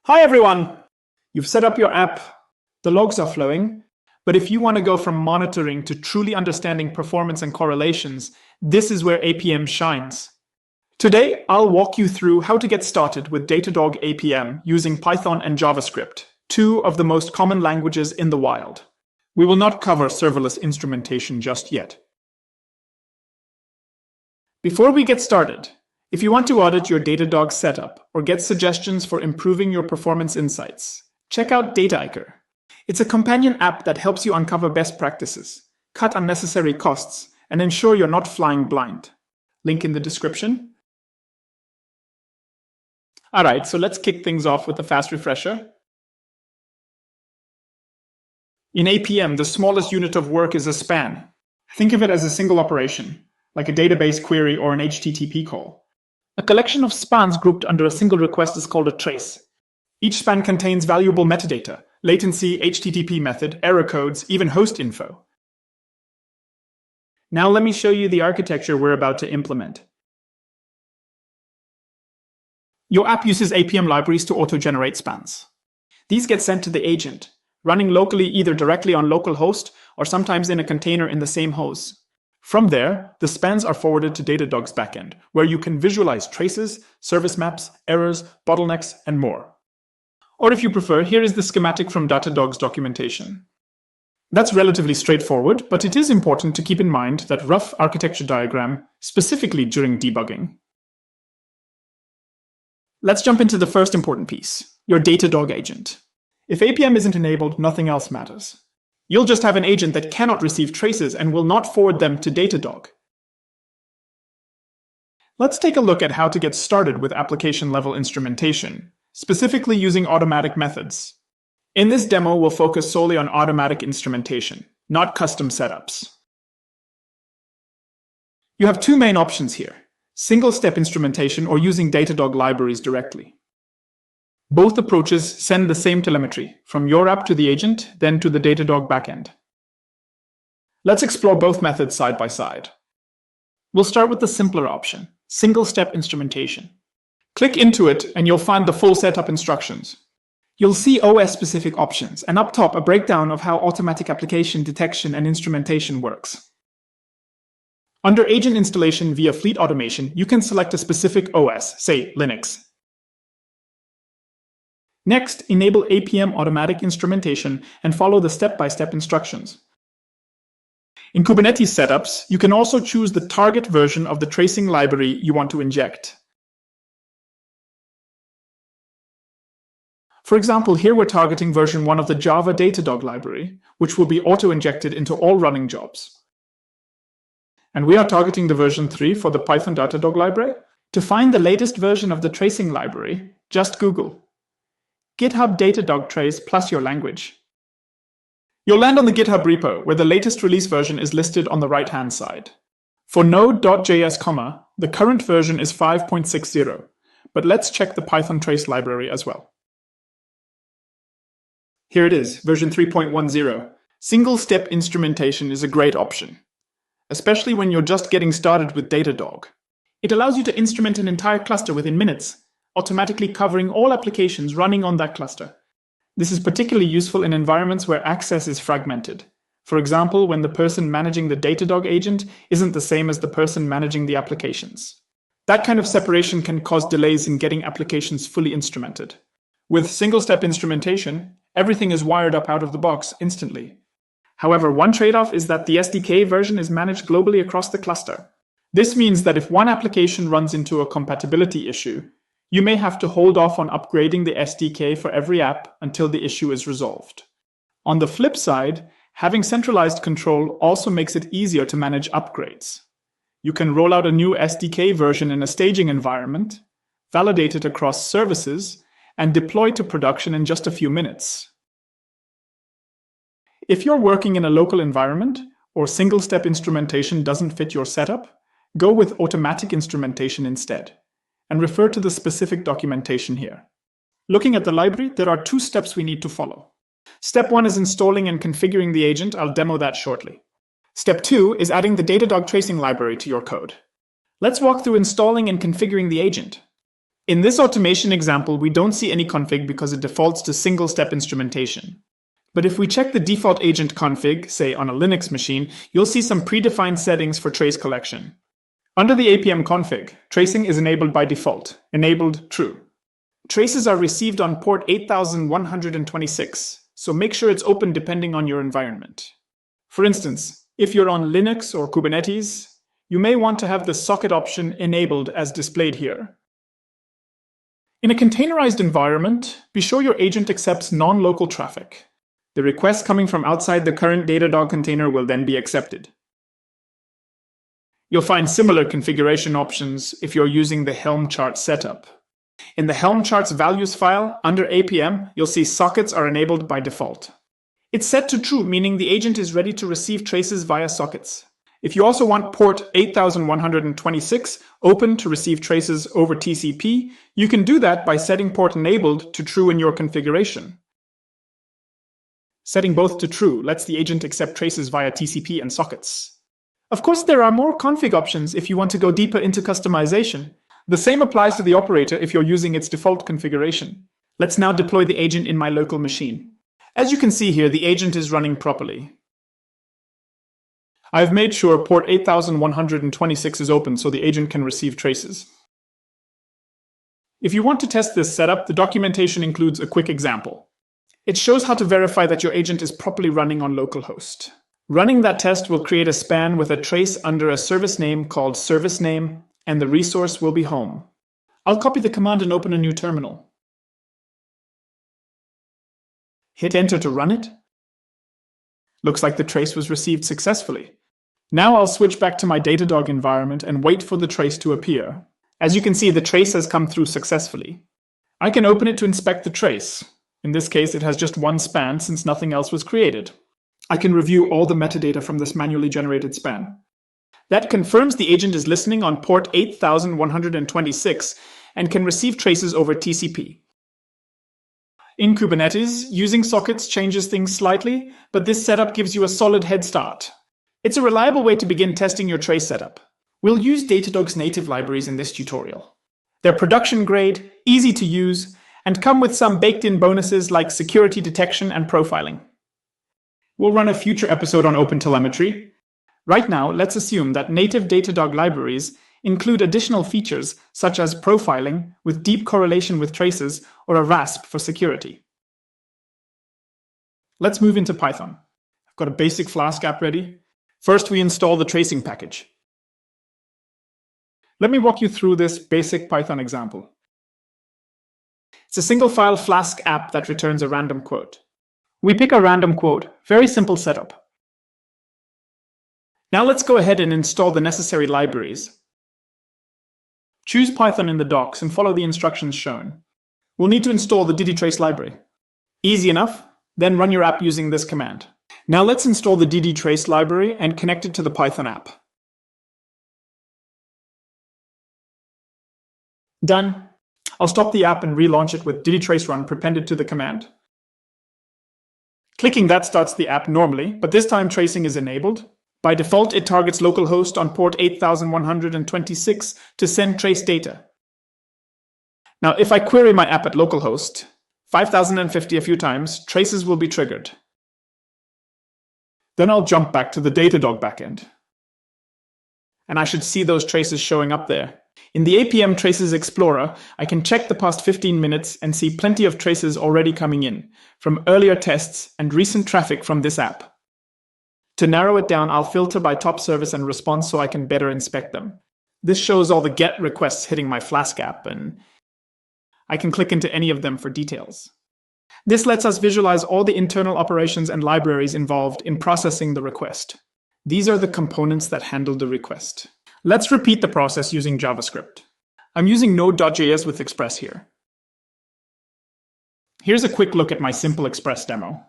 Hi everyone! You've set up your app, the logs are flowing, but if you want to go from monitoring to truly understanding performance and correlations, this is where APM shines. Today, I'll walk you through how to get started with Datadog APM using Python and JavaScript, two of the most common languages in the wild. We will not cover serverless instrumentation just yet. Before we get started, if you want to audit your Datadog setup or get suggestions for improving your performance insights, check out Dataiker. It's a companion app that helps you uncover best practices, cut unnecessary costs, and ensure you're not flying blind. Link in the description. Alright, so let's kick things off with a fast refresher. In APM, the smallest unit of work is a span. Think of it as a single operation, like a database query or an HTTP call. A collection of spans grouped under a single request is called a trace. Each span contains valuable metadata, latency, HTTP method, error codes, even host info. Now let me show you the architecture we're about to implement. Your app uses APM libraries to auto-generate spans. These get sent to the agent, running locally either directly on localhost or sometimes in a container in the same host. From there, the spans are forwarded to Datadog's backend, where you can visualize traces, service maps, errors, bottlenecks, and more. Or if you prefer, here is the schematic from Datadog's documentation. That's relatively straightforward, but it is important to keep in mind that rough architecture diagram, specifically during debugging. Let's jump into the first important piece, your Datadog agent. If APM isn't enabled, nothing else matters. You'll just have an agent that cannot receive traces and will not forward them to Datadog. Let's take a look at how to get started with application-level instrumentation, specifically using automatic methods. In this demo, we'll focus solely on automatic instrumentation, not custom setups. You have two main options here, single-step instrumentation or using Datadog libraries directly. Both approaches send the same telemetry, from your app to the agent, then to the Datadog backend. Let's explore both methods side by side. We'll start with the simpler option, single-step instrumentation. Click into it and you'll find the full setup instructions. You'll see OS-specific options, and up top a breakdown of how automatic application detection and instrumentation works. Under agent installation via fleet automation, you can select a specific OS, say Linux. Next, enable APM automatic instrumentation and follow the step-by-step instructions. In Kubernetes setups, you can also choose the target version of the tracing library you want to inject. For example, here we're targeting version 1 of the Java Datadog library, which will be auto-injected into all running jobs. And we are targeting the version 3 for the Python Datadog library. To find the latest version of the tracing library, just Google GitHub Datadog trace plus your language. You'll land on the GitHub repo, where the latest release version is listed on the right-hand side. For Node.js, the current version is 5.60, but let's check the Python trace library as well. Here it is, version 3.10. Single-step instrumentation is a great option, especially when you're just getting started with Datadog. It allows you to instrument an entire cluster within minutes, automatically covering all applications running on that cluster. This is particularly useful in environments where access is fragmented. For example, when the person managing the Datadog agent isn't the same as the person managing the applications. That kind of separation can cause delays in getting applications fully instrumented. With single-step instrumentation, everything is wired up out of the box instantly. However, one trade-off is that the SDK version is managed globally across the cluster. This means that if one application runs into a compatibility issue, you may have to hold off on upgrading the SDK for every app until the issue is resolved. On the flip side, having centralized control also makes it easier to manage upgrades. You can roll out a new SDK version in a staging environment, validate it across services, and deploy to production in just a few minutes. If you're working in a local environment, or single-step instrumentation doesn't fit your setup, go with automatic instrumentation instead, and refer to the specific documentation here. Looking at the library, there are two steps we need to follow. Step 1 is installing and configuring the agent. I'll demo that shortly. Step 2 is adding the Datadog tracing library to your code. Let's walk through installing and configuring the agent. In this automation example, we don't see any config because it defaults to single-step instrumentation. But if we check the default agent config, say on a Linux machine, you'll see some predefined settings for trace collection. Under the APM config, tracing is enabled by default, enabled true. Traces are received on port 8126, so make sure it's open depending on your environment. For instance, if you're on Linux or Kubernetes, you may want to have the socket option enabled as displayed here. In a containerized environment, be sure your agent accepts non-local traffic. The request coming from outside the current Datadog container will then be accepted. You'll find similar configuration options if you're using the Helm chart setup. In the Helm charts values file, under APM, you'll see sockets are enabled by default. It's set to true, meaning the agent is ready to receive traces via sockets. If you also want port 8126 open to receive traces over TCP, you can do that by setting port enabled to true in your configuration. Setting both to true lets the agent accept traces via TCP and sockets. Of course, there are more config options if you want to go deeper into customization. The same applies to the operator if you're using its default configuration. Let's now deploy the agent in my local machine. As you can see here, the agent is running properly. I've made sure port 8126 is open so the agent can receive traces. If you want to test this setup, the documentation includes a quick example. It shows how to verify that your agent is properly running on localhost. Running that test will create a span with a trace under a service name called service name, and the resource will be home. I'll copy the command and open a new terminal. Hit enter to run it. Looks like the trace was received successfully. Now I'll switch back to my Datadog environment and wait for the trace to appear. As you can see, the trace has come through successfully. I can open it to inspect the trace. In this case, it has just one span since nothing else was created. I can review all the metadata from this manually generated span. That confirms the agent is listening on port 8126 and can receive traces over TCP. In Kubernetes, using sockets changes things slightly, but this setup gives you a solid head start. It's a reliable way to begin testing your trace setup. We'll use Datadog's native libraries in this tutorial. They're production grade, easy to use, and come with some baked-in bonuses like security detection and profiling. We'll run a future episode on OpenTelemetry. Right now, let's assume that native Datadog libraries include additional features such as profiling with deep correlation with traces or a RASP for security. Let's move into Python. I've got a basic Flask app ready. First, we install the tracing package. Let me walk you through this basic Python example. It's a single file Flask app that returns a random quote. We pick a random quote, very simple setup. Now let's go ahead and install the necessary libraries. Choose Python in the docs and follow the instructions shown. We'll need to install the ddtrace library. Easy enough, then run your app using this command. Now let's install the ddtrace library and connect it to the Python app. Done. I'll stop the app and relaunch it with ddtrace run prepended to the command. Clicking that starts the app normally, but this time tracing is enabled. By default, it targets localhost on port 8126 to send trace data. Now, if I query my app at localhost 5050 a few times, traces will be triggered. Then I'll jump back to the Datadog backend. And I should see those traces showing up there. In the APM Traces Explorer, I can check the past 15 minutes and see plenty of traces already coming in, from earlier tests and recent traffic from this app. To narrow it down, I'll filter by top service and response so I can better inspect them. This shows all the GET requests hitting my Flask app, and I can click into any of them for details. This lets us visualize all the internal operations and libraries involved in processing the request. These are the components that handle the request. Let's repeat the process using JavaScript. I'm using Node.js with Express here. Here's a quick look at my simple Express demo.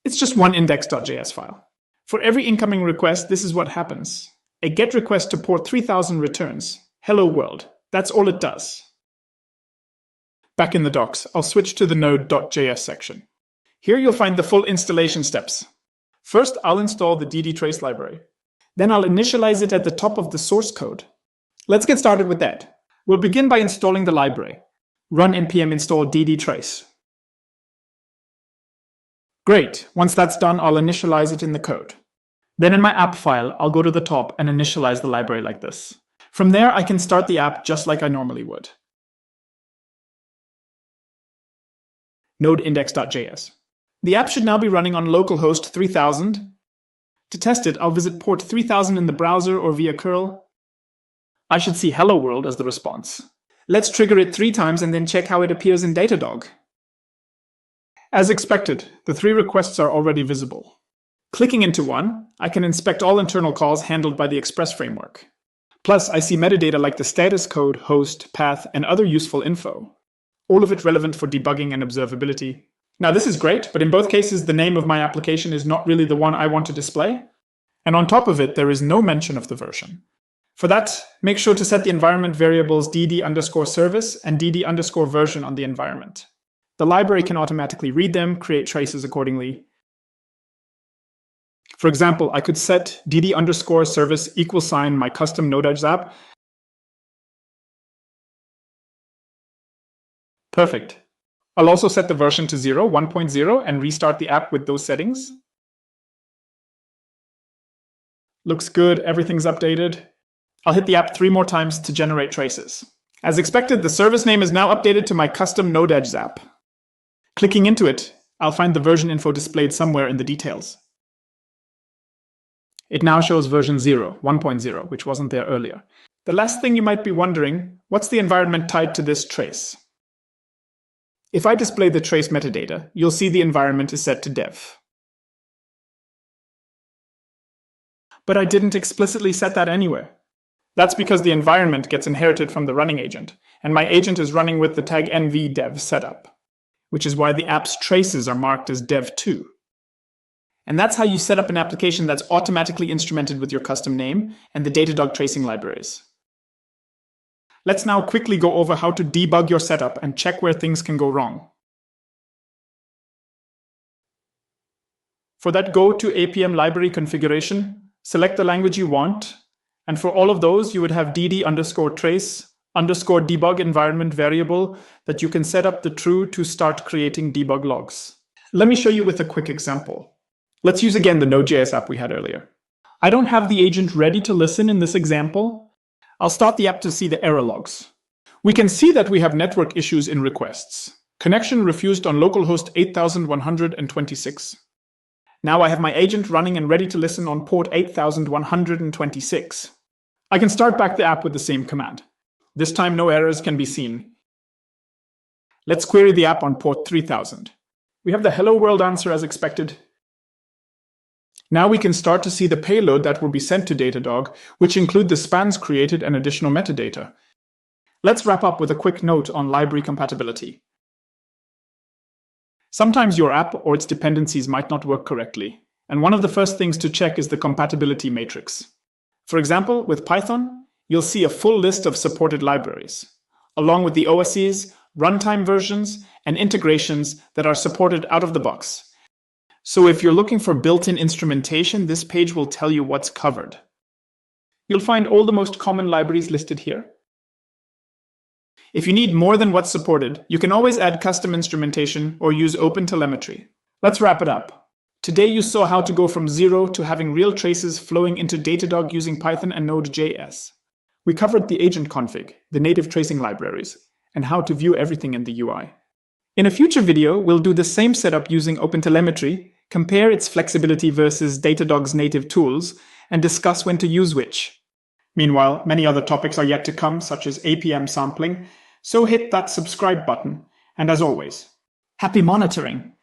It's just one index.js file. For every incoming request, this is what happens. A GET request to port 3000 returns, hello world. That's all it does. Back in the docs, I'll switch to the Node.js section. Here you'll find the full installation steps. First, I'll install the ddtrace library. Then I'll initialize it at the top of the source code. Let's get started with that. We'll begin by installing the library. Run npm install ddtrace. Great, once that's done, I'll initialize it in the code. Then in my app file, I'll go to the top and initialize the library like this. From there, I can start the app just like I normally would. Node index.js. The app should now be running on localhost 3000. To test it, I'll visit port 3000 in the browser or via curl. I should see hello world as the response. Let's trigger it 3 times and then check how it appears in Datadog. As expected, the 3 requests are already visible. Clicking into one, I can inspect all internal calls handled by the Express framework. Plus, I see metadata like the status code, host, path, and other useful info. All of it relevant for debugging and observability. Now this is great, but in both cases the name of my application is not really the one I want to display. And on top of it, there is no mention of the version. For that, make sure to set the environment variables dd_service and dd_version on the environment. The library can automatically read them, create traces accordingly. For example, I could set dd_service =, my custom Node.js app. Perfect. I'll also set the version to 1.0, and restart the app with those settings. Looks good, everything's updated. I'll hit the app 3 more times to generate traces. As expected, the service name is now updated to my custom Node.js app. Clicking into it, I'll find the version info displayed somewhere in the details. It now shows version 1.0, which wasn't there earlier. The last thing you might be wondering, what's the environment tied to this trace? If I display the trace metadata, you'll see the environment is set to dev. But I didn't explicitly set that anywhere. That's because the environment gets inherited from the running agent, and my agent is running with the tag nv-dev setup, which is why the app's traces are marked as dev2. And that's how you set up an application that's automatically instrumented with your custom name and the Datadog tracing libraries. Let's now quickly go over how to debug your setup and check where things can go wrong. For that, go to APM library configuration, select the language you want, and for all of those, you would have dd_trace_debug environment variable that you can set up the true to start creating debug logs. Let me show you with a quick example. Let's use again the Node.js app we had earlier. I don't have the agent ready to listen in this example. I'll start the app to see the error logs. We can see that we have network issues in requests. Connection refused on localhost 8126. Now I have my agent running and ready to listen on port 8126. I can start back the app with the same command. This time no errors can be seen. Let's query the app on port 3000. We have the hello world answer as expected. Now we can start to see the payload that will be sent to Datadog, which include the spans created and additional metadata. Let's wrap up with a quick note on library compatibility. Sometimes your app or its dependencies might not work correctly, and one of the first things to check is the compatibility matrix. For example, with Python, you'll see a full list of supported libraries, along with the OSes, runtime versions, and integrations that are supported out of the box. So if you're looking for built-in instrumentation, this page will tell you what's covered. You'll find all the most common libraries listed here. If you need more than what's supported, you can always add custom instrumentation or use OpenTelemetry. Let's wrap it up. Today you saw how to go from 0 to having real traces flowing into Datadog using Python and Node.js. We covered the agent config, the native tracing libraries, and how to view everything in the UI. In a future video, we'll do the same setup using OpenTelemetry, compare its flexibility versus Datadog's native tools, and discuss when to use which. Meanwhile, many other topics are yet to come, such as APM sampling, so hit that subscribe button, and as always, happy monitoring!